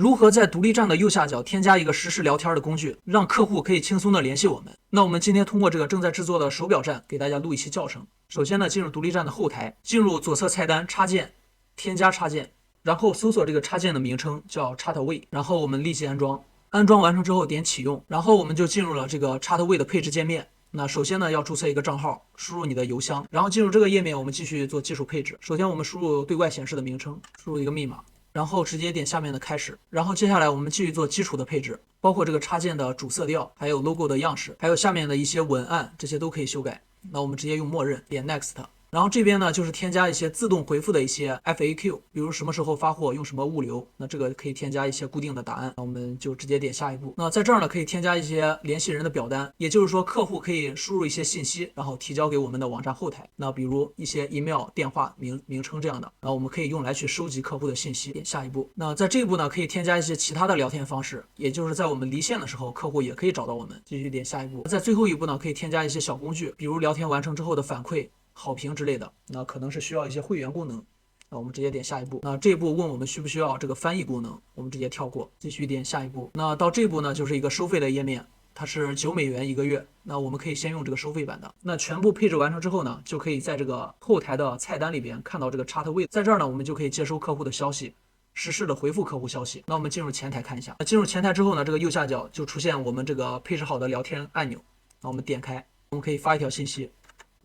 如何在独立站的右下角添加一个实时聊天的工具，让客户可以轻松的联系我们？那我们今天通过这个正在制作的手表站给大家录一期教程。首先呢，进入独立站的后台，进入左侧菜单插件，添加插件，然后搜索这个插件的名称叫 Chartway， 然后我们立即安装。安装完成之后点启用，然后我们就进入了这个 Chartway 的配置界面。那首先呢，要注册一个账号，输入你的邮箱，然后进入这个页面，我们继续做基础配置。首先我们输入对外显示的名称，输入一个密码，然后直接点下面的开始，然后接下来我们继续做基础的配置，包括这个插件的主色调，还有 logo 的样式，还有下面的一些文案，这些都可以修改。那我们直接用默认，点 next。然后这边呢，就是添加一些自动回复的一些 FAQ， 比如什么时候发货，用什么物流，那这个可以添加一些固定的答案。那我们就直接点下一步。那在这儿呢，可以添加一些联系人的表单，也就是说客户可以输入一些信息，然后提交给我们的网站后台。那比如一些 email、电话、名称这样的，然后我们可以用来去收集客户的信息。点下一步。那在这一步呢，可以添加一些其他的聊天方式，也就是在我们离线的时候，客户也可以找到我们。继续点下一步。在最后一步呢，可以添加一些小工具，比如聊天完成之后的反馈、好评之类的，那可能是需要一些会员功能，那我们直接点下一步。那这一步问我们需不需要这个翻译功能，我们直接跳过，继续点下一步。那到这一步呢，就是一个收费的页面，它是$9一个月，那我们可以先用这个收费版的。那全部配置完成之后呢，就可以在这个后台的菜单里边看到这个 Chartway， 在这儿呢，我们就可以接收客户的消息，实时的回复客户消息。那我们进入前台看一下，那进入前台之后呢，这个右下角就出现我们这个配置好的聊天按钮，那我们点开，我们可以发一条信息。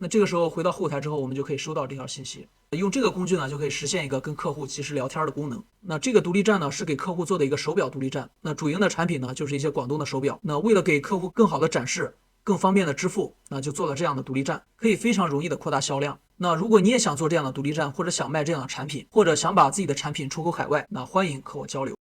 那这个时候回到后台之后，我们就可以收到这条信息。用这个工具呢，就可以实现一个跟客户及时聊天的功能。那这个独立站呢，是给客户做的一个手表独立站。那主营的产品呢，就是一些广东的手表。那为了给客户更好的展示，更方便的支付，那就做了这样的独立站，可以非常容易的扩大销量。那如果你也想做这样的独立站，或者想卖这样的产品，或者想把自己的产品出口海外，那欢迎和我交流。